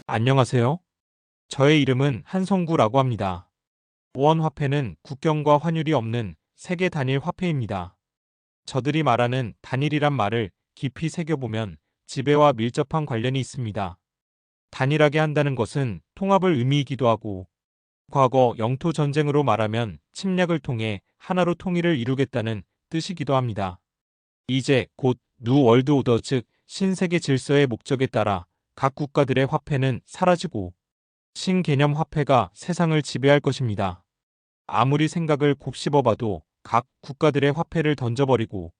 안녕하세요. 저의 이름은 한성구라고 합니다. 원화폐는 국경과 환율이 없는 세계 단일 화폐입니다. 저들이 말하는 단일이란 말을 깊이 새겨보면 지배와 밀접한 관련이 있습니다. 단일하게 한다는 것은 통합을 의미이기도 하고, 과거 영토 전쟁으로 말하면 침략을 통해 하나로 통일을 이루겠다는 뜻이기도 합니다. 이제 곧 뉴 월드 오더, 즉 신세계 질서의 목적에 따라 각 국가들의 화폐는 사라지고 신개념 화폐가 세상을 지배할 것입니다. 아무리 생각을 곱씹어봐도 각 국가들의 화폐를 던져버리고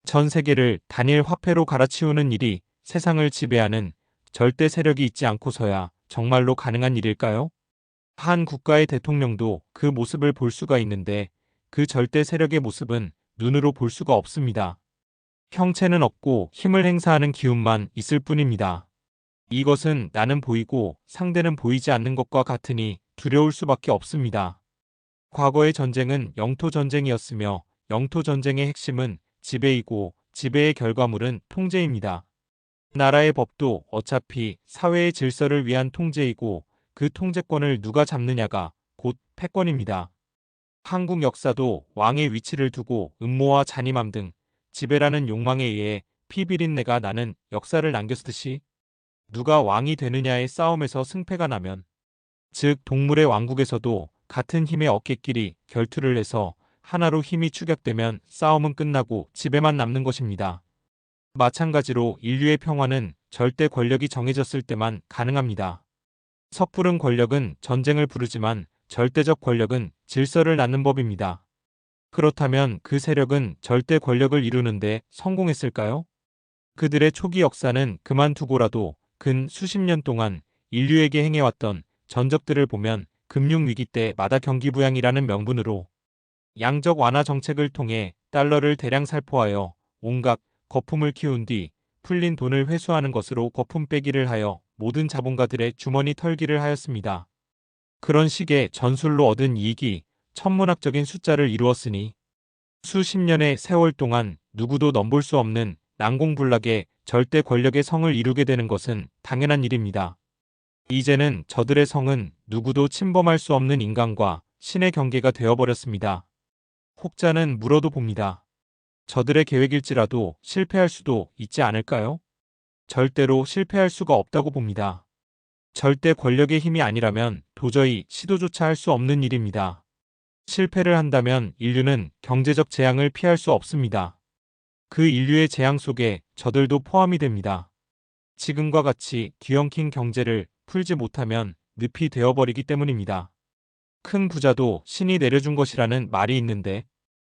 전 세계를 단일 화폐로 갈아치우는 일이 세상을 지배하는 절대 세력이 있지 않고서야 정말로 가능한 일일까요? 한 국가의 대통령도 그 모습을 볼 수가 있는데 그 절대 세력의 모습은 눈으로 볼 수가 없습니다. 형체는 없고 힘을 행사하는 기운만 있을 뿐입니다. 이것은 나는 보이고 상대는 보이지 않는 것과 같으니 두려울 수밖에 없습니다. 과거의 전쟁은 영토 전쟁이었으며 영토 전쟁의 핵심은 지배이고 지배의 결과물은 통제입니다. 나라의 법도 어차피 사회의 질서를 위한 통제이고 그 통제권을 누가 잡느냐가 곧 패권입니다. 한국 역사도 왕의 위치를 두고 음모와 잔인함 등 지배라는 욕망에 의해 피비린내가 나는 역사를 남겼듯이 누가 왕이 되느냐의 싸움에서 승패가 나면, 즉 동물의 왕국에서도 같은 힘의 어깨끼리 결투를 해서 하나로 힘이 축약되면 싸움은 끝나고 지배만 남는 것입니다. 마찬가지로 인류의 평화는 절대 권력이 정해졌을 때만 가능합니다. 섣부른 권력은 전쟁을 부르지만 절대적 권력은 질서를 낳는 법입니다. 그렇다면 그 세력은 절대 권력을 이루는데 성공했을까요? 그들의 초기 역사는 그만두고라도 근 수십 년 동안 인류에게 행해왔던 전적들을 보면 금융위기 때 마다 경기부양이라는 명분으로 양적 완화 정책을 통해 달러를 대량 살포하여 온갖 거품을 키운 뒤 풀린 돈을 회수하는 것으로 거품 빼기를 하여 모든 자본가들의 주머니 털기를 하였습니다. 그런 식의 전술로 얻은 이익이 천문학적인 숫자를 이루었으니 수십 년의 세월 동안 누구도 넘볼 수 없는 난공불락의 절대 권력의 성을 이루게 되는 것은 당연한 일입니다. 이제는 저들의 성은 누구도 침범할 수 없는 인간과 신의 경계가 되어버렸습니다. 혹자는 물어도 봅니다. 저들의 계획일지라도 실패할 수도 있지 않을까요? 절대로 실패할 수가 없다고 봅니다. 절대 권력의 힘이 아니라면 도저히 시도조차 할 수 없는 일입니다. 실패를 한다면 인류는 경제적 재앙을 피할 수 없습니다. 그 인류의 재앙 속에 저들도 포함이 됩니다. 지금과 같이 뒤엉킨 경제를 풀지 못하면 늪이 되어버리기 때문입니다. 큰 부자도 신이 내려준 것이라는 말이 있는데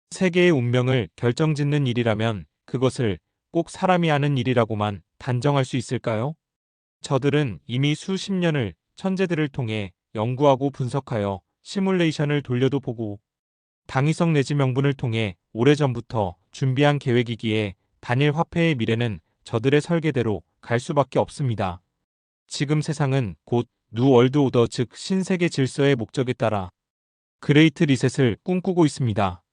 세계의 운명을 결정짓는 일이라면 그것을 꼭 사람이 하는 일이라고만 단정할 수 있을까요? 저들은 이미 수십 년을 천재들을 통해 연구하고 분석하여 시뮬레이션을 돌려도 보고 당위성 내지 명분을 통해 오래전부터 준비한 계획이기에 단일 화폐의 미래는 저들의 설계대로 갈 수밖에 없습니다. 지금 세상은 곧 뉴 월드 오더, 즉 신세계 질서의 목적에 따라 그레이트 리셋을 꿈꾸고 있습니다.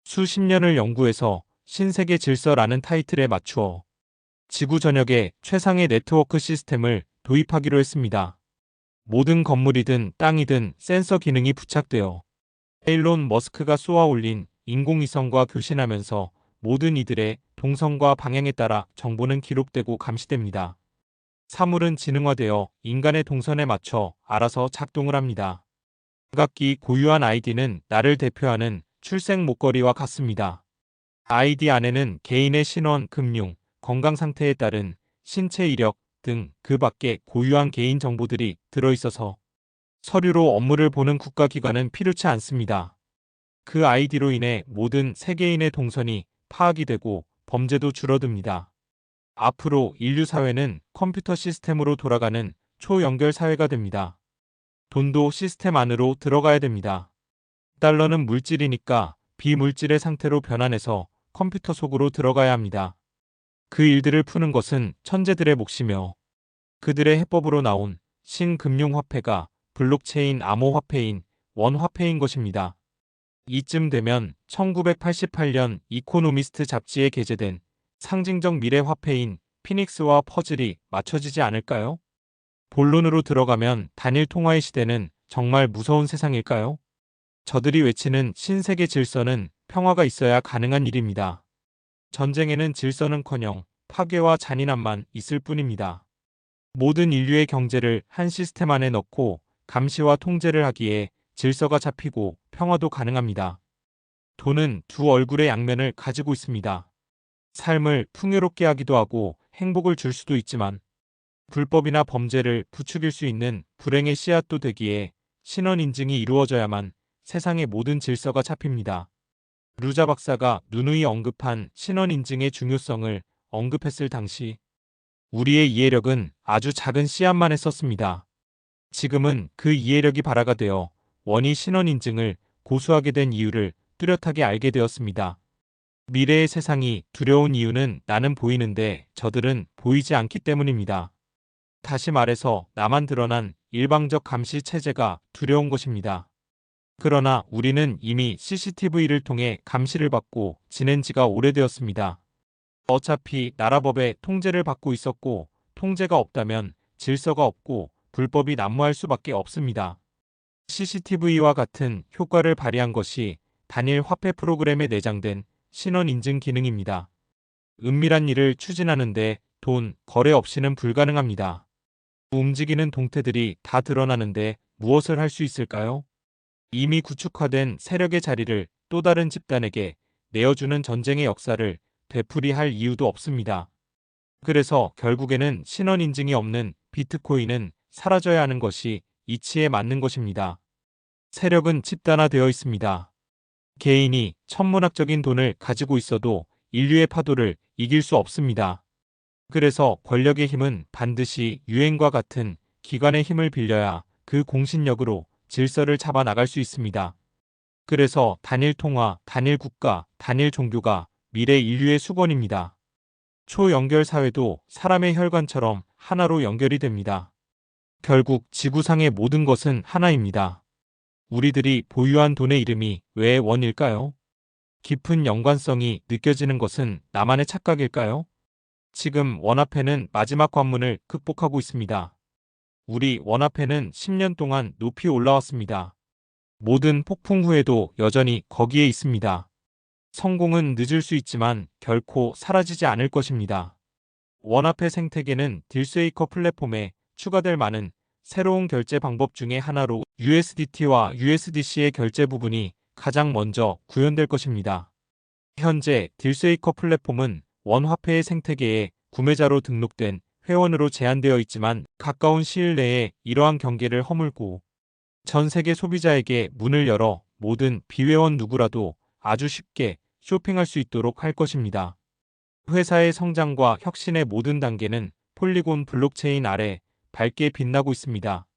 수십 년을 연구해서 신세계 질서라는 타이틀에 맞추어 지구 전역에 최상의 네트워크 시스템을 도입하기로 했습니다. 모든 건물이든 땅이든 센서 기능이 부착되어 일론 머스크가 쏘아 올린 인공위성과 교신하면서 모든 이들의 동선과 방향에 따라 정보는 기록되고 감시됩니다. 사물은 지능화되어 인간의 동선에 맞춰 알아서 작동을 합니다. 각기 고유한 아이디는 나를 대표하는 출생 목걸이와 같습니다. 아이디 안에는 개인의 신원, 금융, 건강 상태에 따른 신체 이력 등 그 밖에 고유한 개인 정보들이 들어있어서 서류로 업무를 보는 국가기관은 필요치 않습니다. 그 아이디로 인해 모든 세계인의 동선이 파악이 되고 범죄도 줄어듭니다. 앞으로 인류 사회는 컴퓨터 시스템으로 돌아가는 초연결 사회가 됩니다. 돈도 시스템 안으로 들어가야 됩니다. 달러는 물질이니까 비물질의 상태로 변환해서 컴퓨터 속으로 들어가야 합니다. 그 일들을 푸는 것은 천재들의 몫이며 그들의 해법으로 나온 신금융화폐가 블록체인 암호화폐인 원화폐인 것입니다. 이쯤 되면 1988년 이코노미스트 잡지에 게재된 상징적 미래 화폐인 피닉스와 퍼즐이 맞춰지지 않을까요? 본론으로 들어가면 단일 통화의 시대는 정말 무서운 세상일까요? 저들이 외치는 신세계 질서는 평화가 있어야 가능한 일입니다. 전쟁에는 질서는커녕 파괴와 잔인함만 있을 뿐입니다. 모든 인류의 경제를 한 시스템 안에 넣고 감시와 통제를 하기에 질서가 잡히고 평화도 가능합니다. 돈은 두 얼굴의 양면을 가지고 있습니다. 삶을 풍요롭게 하기도 하고 행복을 줄 수도 있지만 불법이나 범죄를 부추길 수 있는 불행의 씨앗도 되기에 신원 인증이 이루어져야만 세상의 모든 질서가 잡힙니다. 루자 박사가 누누이 언급한 신원 인증의 중요성을 언급했을 당시 우리의 이해력은 아주 작은 씨앗만 했었습니다. 지금은 그 이해력이 발화가 되어 원이 신원 인증을 고수하게 된 이유를 뚜렷하게 알게 되었습니다. 미래의 세상이 두려운 이유는 나는 보이는데 저들은 보이지 않기 때문입니다. 다시 말해서 나만 드러난 일방적 감시 체제가 두려운 것입니다. 그러나 우리는 이미 CCTV를 통해 감시를 받고 지낸 지가 오래되었습니다. 어차피 나라법의 통제를 받고 있었고 통제가 없다면 질서가 없고 불법이 난무할 수밖에 없습니다. CCTV와 같은 효과를 발휘한 것이 단일 화폐 프로그램에 내장된 신원 인증 기능입니다. 은밀한 일을 추진하는데 돈, 거래 없이는 불가능합니다. 움직이는 동태들이 다 드러나는데 무엇을 할 수 있을까요? 이미 구축화된 세력의 자리를 또 다른 집단에게 내어주는 전쟁의 역사를 되풀이할 이유도 없습니다. 그래서 결국에는 신원 인증이 없는 비트코인은 사라져야 하는 것이 이치에 맞는 것입니다. 세력은 집단화되어 있습니다. 개인이 천문학적인 돈을 가지고 있어도 인류의 파도를 이길 수 없습니다. 그래서 권력의 힘은 반드시 유엔과 같은 기관의 힘을 빌려야 그 공신력으로 질서를 잡아나갈 수 있습니다. 그래서 단일 통화, 단일 국가, 단일 종교가 미래 인류의 수건입니다. 초연결 사회도 사람의 혈관처럼 하나로 연결이 됩니다. 결국 지구상의 모든 것은 하나입니다. 우리들이 보유한 돈의 이름이 왜 원일까요? 깊은 연관성이 느껴지는 것은 나만의 착각일까요? 지금 원화폐는 마지막 관문을 극복하고 있습니다. 우리 원화폐는 10년 동안 높이 올라왔습니다. 모든 폭풍 후에도 여전히 거기에 있습니다. 성공은 늦을 수 있지만 결코 사라지지 않을 것입니다. 원화폐 생태계는 딜세이커 플랫폼에 추가될 많은 새로운 결제 방법 중의 하나로 USDT와 USDC의 결제 부분이 가장 먼저 구현될 것입니다. 현재 딜세이커 플랫폼은 원화폐의 생태계에 구매자로 등록된 회원으로 제한되어 있지만 가까운 시일 내에 이러한 경계를 허물고 전 세계 소비자에게 문을 열어 모든 비회원 누구라도 아주 쉽게 쇼핑할 수 있도록 할 것입니다. 회사의 성장과 혁신의 모든 단계는 폴리곤 블록체인 아래 밝게 빛나고 있습니다.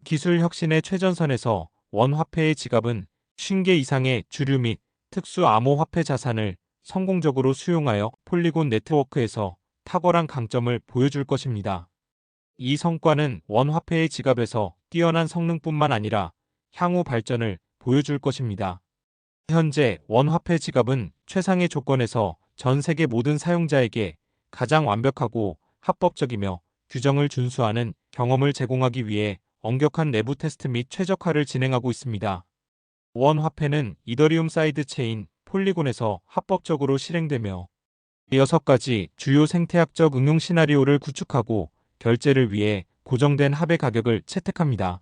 기술 혁신의 최전선에서 원화폐의 지갑은 50개 이상의 주류 및 특수 암호화폐 자산을 성공적으로 수용하여 폴리곤 네트워크에서 탁월한 강점을 보여줄 것입니다. 이 성과는 원화폐의 지갑에서 뛰어난 성능뿐만 아니라 향후 발전을 보여줄 것입니다. 현재 원화폐 지갑은 최상의 조건에서 전 세계 모든 사용자에게 가장 완벽하고 합법적이며 규정을 준수하는 경험을 제공하기 위해 엄격한 내부 테스트 및 최적화를 진행하고 있습니다. 원화폐는 이더리움 사이드 체인 폴리곤에서 합법적으로 실행되며 6가지 주요 생태학적 응용 시나리오를 구축하고 결제를 위해 고정된 합의 가격을 채택합니다.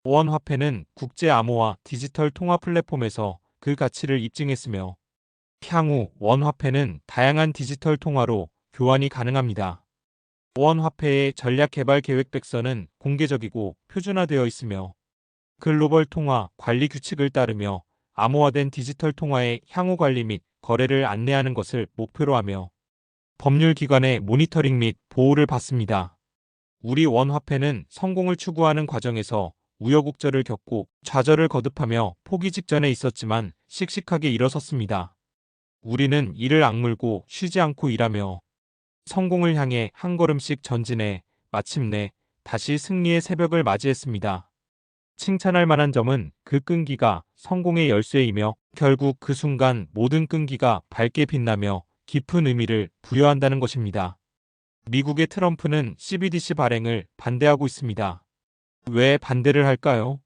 원화폐는 국제 암호화 디지털 통화 플랫폼에서 그 가치를 입증했으며 향후 원화폐는 다양한 디지털 통화로 교환이 가능합니다. 원화폐의 전략 개발 계획 백서는 공개적이고 표준화되어 있으며 글로벌 통화 관리 규칙을 따르며 암호화된 디지털 통화의 향후 관리 및 거래를 안내하는 것을 목표로 하며 법률기관의 모니터링 및 보호를 받습니다. 우리 원화폐는 성공을 추구하는 과정에서 우여곡절을 겪고 좌절을 거듭하며 포기 직전에 있었지만 씩씩하게 일어섰습니다. 우리는 이를 악물고 쉬지 않고 일하며 성공을 향해 한 걸음씩 전진해 마침내 다시 승리의 새벽을 맞이했습니다. 칭찬할 만한 점은 그 끈기가 성공의 열쇠이며 결국 그 순간 모든 끈기가 밝게 빛나며 깊은 의미를 부여한다는 것입니다. 미국의 트럼프는 CBDC 발행을 반대하고 있습니다. 왜 반대를 할까요?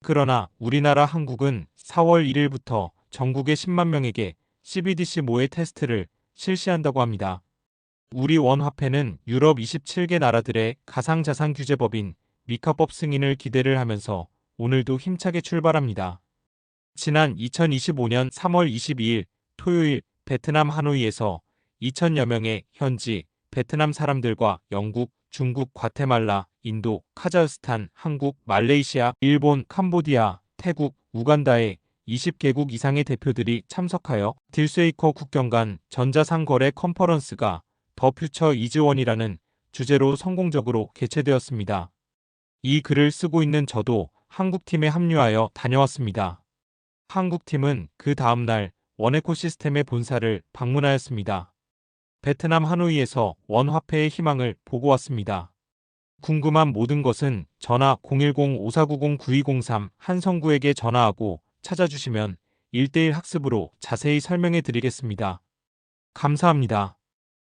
그러나 우리나라 한국은 4월 1일부터 전국의 10만 명에게 CBDC 모의 테스트를 실시한다고 합니다. 우리 원화폐는 유럽 27개 나라들의 가상자산 규제법인 미카법 승인을 기대를 하면서 오늘도 힘차게 출발합니다. 지난 2025년 3월 22일 토요일 베트남 하노이에서 2,000여 명의 현지 베트남 사람들과 영국, 중국, 과테말라, 인도, 카자흐스탄, 한국, 말레이시아, 일본, 캄보디아, 태국, 우간다의 20개국 이상의 대표들이 참석하여 딜스웨이커 국경 간 전자상거래 컨퍼런스가 더 퓨처 이즈 원이라는 주제로 성공적으로 개최되었습니다. 이 글을 쓰고 있는 저도 한국팀에 합류하여 다녀왔습니다. 한국팀은 그 다음날 원에코시스템의 본사를 방문하였습니다. 베트남 하노이에서 원화폐의 희망을 보고 왔습니다. 궁금한 모든 것은 전화 010-5490-9203 한성구에게 전화하고 찾아주시면 1:1 학습으로 자세히 설명해 드리겠습니다. 감사합니다.